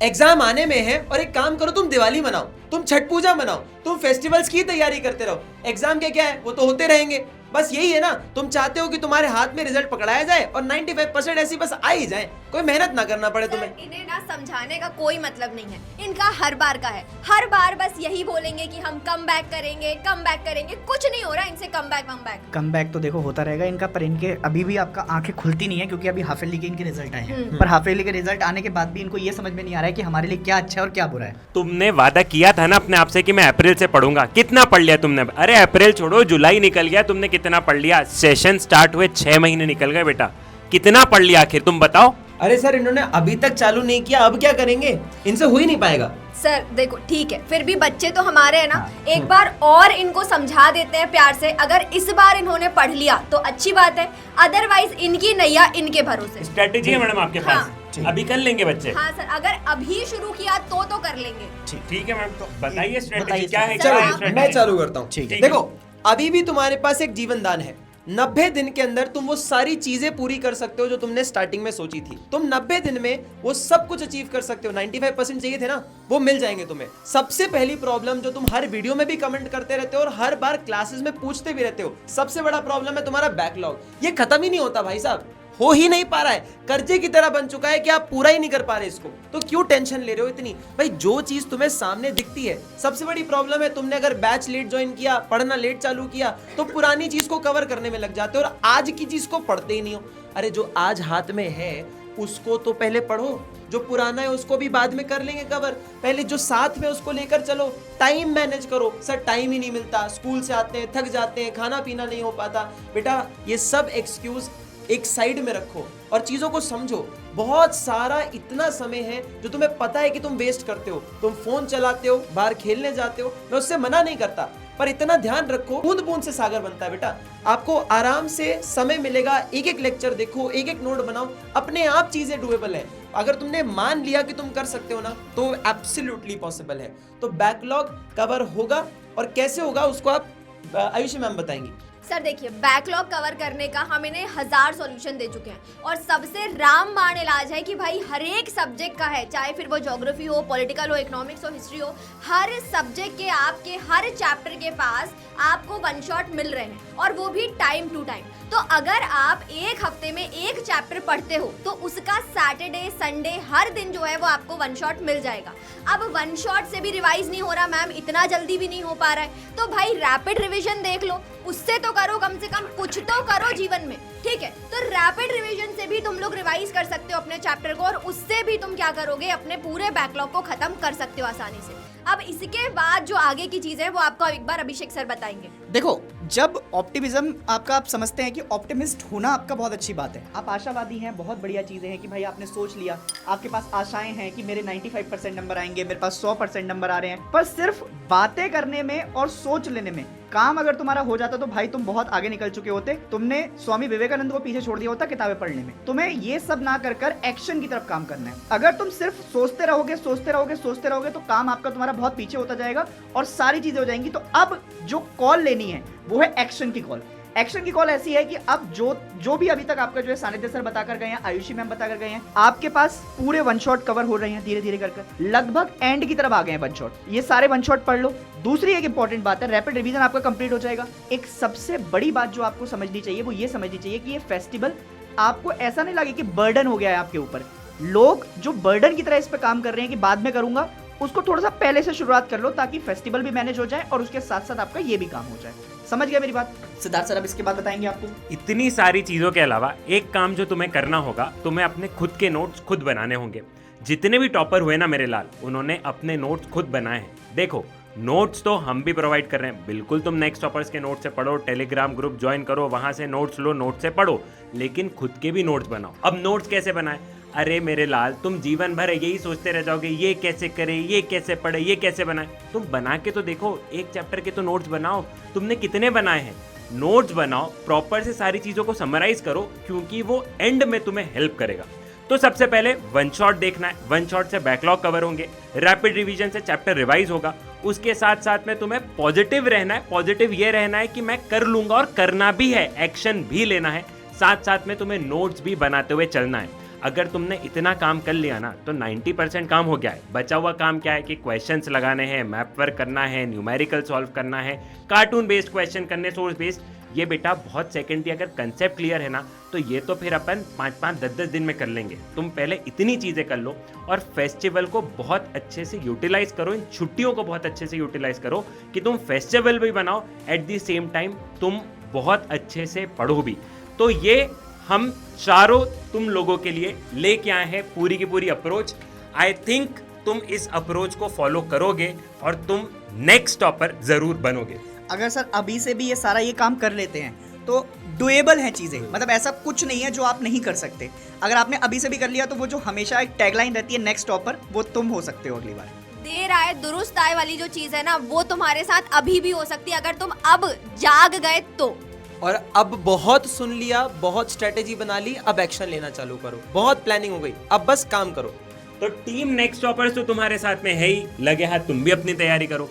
Exam आने में है और एक काम करो, तुम दिवाली मनाओ, तुम छठ पूजा मनाओ, तुम फेस्टिवल्स की तैयारी करते रहो। एग्जाम के क्या है, वो तो होते रहेंगे। बस यही है ना, तुम चाहते हो कि तुम्हारे हाथ में रिजल्ट पकड़ाया जाए और 95% ऐसी बस आ ही जाए, कोई मेहनत ना करना पड़े तुम्हें। इन्हें ना समझाने का कोई मतलब नहीं है, इनका हर बार का है। हर बार बस यही बोलेंगे कि हम कम बैक करेंगे, कुछ नहीं हो रहा इनसे। कम बैक तो देखो होता रहेगा इनका, पर इनके अभी भी आपका आंखें खुलती नहीं है क्योंकि अभी हाफ ईयरली के इनके रिजल्ट आए हैं। पर हाफ ईयरली के रिजल्ट आने के बाद भी इनको ये समझ में नहीं आ रहा है कि हमारे लिए क्या अच्छा है और क्या बुरा है। तुमने वादा किया था ना अपने आप से कि मैं अप्रैल से पढ़ूंगा, कितना पढ़ लिया तुमने? अरे अप्रैल छोड़ो, जुलाई निकल गया, तुमने कितना पढ़ लिया? सेशन स्टार्ट हुए 6 महीने निकल गए बेटा, कितना पढ़ लिया आखिर तुम बताओ? अरे सर, इन्होंने अभी तक चालू नहीं किया, अब क्या करेंगे? इनसे हो ही नहीं पाएगा। सर देखो ठीक है, फिर भी बच्चे तो हमारे हैं ना, एक बार और इनको समझा देते हैं प्यार से। अगर इस बार इन्होंने पढ़ लिया तो अच्छी बात है, अदरवाइज इनकी नैया इनके भरोसे। स्ट्रेटेजी है मैडम आपके पास? अभी कर लेंगे बच्चे? हाँ सर, अगर अभी शुरू किया तो कर लेंगे। ठीक है मैडम, तो बताइए स्ट्रेटेजी क्या है? चलो मैं चालू करता हूँ। देखो, अभी भी तुम्हारे पास एक जीवन दान है। 90 दिन के अंदर तुम वो सारी चीजें पूरी कर सकते हो जो तुमने स्टार्टिंग में सोची थी। तुम 90 दिन में वो सब कुछ अचीव कर सकते हो। 95% चाहिए थे ना, वो मिल जाएंगे तुम्हें। सबसे पहली प्रॉब्लम जो तुम हर वीडियो में भी कमेंट करते रहते हो और हर बार क्लासेस में पूछते भी रहते हो, सबसे बड़ा प्रॉब्लम है तुम्हारा बैकलॉग। ये खत्म ही नहीं होता भाई साहब, हो ही नहीं पा रहा है, कर्जे की तरह बन चुका है कि आप पूरा ही नहीं कर पा रहे इसको। तो क्यों टेंशन ले रहे हो इतनी? भाई जो चीज तुम्हें सामने दिखती है, सबसे बड़ी प्रॉब्लम है तुमने अगर बैच लेट ज्वाइन किया, पढ़ना लेट चालू किया, तो पुरानी चीज को कवर करने में लग जाते हो और आज की चीज को पढ़ते ही नहीं हो। अरे जो आज हाथ में है उसको तो पहले पढ़ो, जो पुराना है उसको भी बाद में कर लेंगे कवर। पहले जो साथ में उसको लेकर चलो, टाइम मैनेज करो। सर टाइम ही नहीं मिलता, स्कूल से आते हैं थक जाते हैं, खाना पीना नहीं हो पाता। बेटा ये सब एक्सक्यूज एक साइड में रखो और चीजों को समझो। बहुत सारा इतना समय है जो तुम्हें पता है कि तुम वेस्ट करते हो। तुम फोन चलाते हो, बाहर खेलने जाते हो, मैं उससे मना नहीं करता, पर इतना ध्यान रखो, बूंद बूंद से सागर बनता है बेटा। आपको आराम से समय मिलेगा, एक एक लेक्चर देखो, एक एक नोट बनाओ, अपने आप चीजें डूएबल है। अगर तुमने मान लिया कि तुम कर सकते हो ना, तो एब्सोल्युटली पॉसिबल है। तो बैकलॉग कवर होगा, और कैसे होगा उसको आप आयुषी मैम बताएंगी। सर देखिए, बैकलॉग कवर करने का हम इन्हें 1000 सॉल्यूशन दे चुके हैं और सबसे रामबाण इलाज है कि भाई हर एक सब्जेक्ट का है, चाहे फिर वो ज्योग्राफी हो, पॉलिटिकल हो, इकोनॉमिक्स हो, हिस्ट्री हो, हर सब्जेक्ट के आपके हर चैप्टर के पास आपको वन शॉट मिल रहे हैं, और वो भी टाइम टू टाइम। तो अगर आप एक हफ्ते में एक चैप्टर पढ़ते हो तो उसका सैटरडे संडे हर दिन जो है वो आपको वन शॉट मिल जाएगा। अब वन शॉट से भी रिवाइज नहीं हो रहा मैम, इतना जल्दी भी नहीं हो पा रहा है, तो भाई रैपिड रिवीजन देख लो, उससे तो करो, कम से कम कुछ तो करो जीवन में, ठीक है? तो रैपिड रिवीजन से भी तुम लोग रिवाइज कर सकते हो अपने चैप्टर को, और उससे भी तुम क्या करोगे, अपने पूरे बैकलॉग को खत्म कर सकते हो आसानी से। अब इसके बाद जो आगे की चीज है वो आपको एक बार अभिषेक सर बताएंगे। देखो, जब ऑप्टिमिज्म आपका, आप समझते हैं कि ऑप्टिमिस्ट होना आपका बहुत अच्छी बात है, आप आशावादी हैं, बहुत बढ़िया चीज़ें हैं कि भाई आपने सोच लिया, आपके पास आशाएं हैं कि मेरे 95% नंबर आएंगे, मेरे पास 100% नंबर आ रहे हैं। पर सिर्फ बातें करने में और सोच लेने में काम अगर तुम्हारा हो जाता तो भाई तुम बहुत आगे निकल चुके होते। तुमने स्वामी विवेकानंद को पीछे छोड़ दिया होता किताबें पढ़ने में। तुम्हें ये सब ना कर एक्शन की तरफ काम करना है। अगर तुम सिर्फ सोचते रहोगे तो काम आपका तुम्हारा बहुत पीछे होता जाएगा और सारी चीजें हो जाएंगी। तो अब जो कॉल लेनी है वो है एक्शन की कॉल। एक्शन की कॉल ऐसी है कि अब जो भी अभी तक आपका जो है सानिध्य सर बताकर गए हैं, आयुषी मैम बताकर गए हैं, आपके पास पूरे वन शॉट कवर हो रहे हैं धीरे धीरे कर लगभग एंड की तरफ आ गए हैं वन शॉट। ये सारे वन शॉट पढ़ लो। दूसरी एक इंपॉर्टेंट बात है, रैपिड रिवीजन आपका कंप्लीट हो जाएगा। एक सबसे बड़ी बात जो आपको समझनी चाहिए वो ये समझनी चाहिए कि ये फेस्टिवल आपको ऐसा नहीं लगे कि बर्डन हो गया है आपके ऊपर। लोग जो बर्डन की तरह इस पर काम कर रहे हैं कि बाद में करूंगा, उसको थोड़ा सा पहले से शुरुआत कर लो ताकि फेस्टिवल भी मैनेज हो जाए और उसके साथ साथ आपका ये भी काम हो जाए। समझ गया मेरी बात? सिद्धार्थ सर अब इसके बाद बताएंगे आपको। इतनी सारी चीजों के अलावा एक काम जो तुम्हें करना होगा, तुम्हें अपने खुद के नोट्स खुद बनाने होंगे। जितने भी टॉपर हुए ना मेरे लाल, उन्होंने अपने नोट्स खुद बनाए हैं। देखो, नोट्स तो हम भी प्रोवाइड कर रहे हैं, बिल्कुल तुम नेक्स्ट टॉपर्स के नोट से पढ़ो, टेलीग्राम ग्रुप ज्वाइन करो, वहां से नोट्स लो, नोट से पढ़ो, लेकिन खुद के भी नोट्स बनाओ। अब नोट्स कैसे बनाए? अरे मेरे लाल, तुम जीवन भर यही सोचते रह जाओगे, ये कैसे करे, ये कैसे पढ़े, ये कैसे बनाए। तुम बना के तो देखो, एक चैप्टर के तो नोट्स बनाओ। तुमने कितने बनाए हैं? नोट्स बनाओ, प्रॉपर से सारी चीजों को समराइज करो, क्योंकि वो एंड में तुम्हें हेल्प करेगा। तो सबसे पहले वन शॉट देखना है, वन शॉट से बैकलॉग कवर होंगे, रैपिड रिवीजन से चैप्टर रिवाइज होगा। उसके साथ साथ में तुम्हें पॉजिटिव रहना है। पॉजिटिव ये रहना है कि मैं कर लूंगा, और करना भी है, एक्शन भी लेना है। साथ साथ में तुम्हें नोट्स भी बनाते हुए चलना है। अगर तुमने इतना काम कर लिया ना तो 90% काम हो गया है। बचा हुआ काम क्या है कि क्वेश्चंस लगाने हैं, मैप वर्क करना है, न्यूमेरिकल सॉल्व करना है, कार्टून बेस्ड क्वेश्चन करने, सोर्स बेस्ड। ये बेटा बहुत सेकेंडरी, अगर कंसेप्ट क्लियर है ना तो ये तो फिर अपन 5-5, 10-10 दिन में कर लेंगे। तुम पहले इतनी चीज़ें कर लो और फेस्टिवल को बहुत अच्छे से यूटिलाइज करो, इन छुट्टियों को बहुत अच्छे से यूटिलाइज करो कि तुम फेस्टिवल भी बनाओ, एट द सेम टाइम तुम बहुत अच्छे से पढ़ो भी। तो ये हम चारों तुम लोगों के लिए लेके आए हैं पूरी की पूरी अप्रोच। आई थिंक तुम इस अप्रोच को फॉलो करोगे और तुम नेक्स्ट टॉपर जरूर बनोगे। अगर सर अभी से भी ये सारा ये काम कर लेते हैं तो डुएबल हैं चीज़ें, मतलब ऐसा कुछ नहीं है जो आप नहीं कर सकते। अगर आपने अभी से भी कर लिया तो वो जो हमेशा एक टैगलाइन रहती है नेक्स्ट टॉपर, वो तुम हो सकते हो अगली बार। देर आए दुरुस्त आए वाली जो चीज है ना, वो तुम्हारे साथ अभी भी हो सकती है अगर तुम अब जाग गए तो। और अब बहुत सुन लिया, बहुत स्ट्रेटेजी बना ली, अब एक्शन लेना चालू करो। बहुत प्लानिंग हो गई, अब बस काम करो। तो टीम नेक्स्ट टॉपर्स तो तुम्हारे साथ में है ही, लगे हाथ तुम भी अपनी तैयारी करो।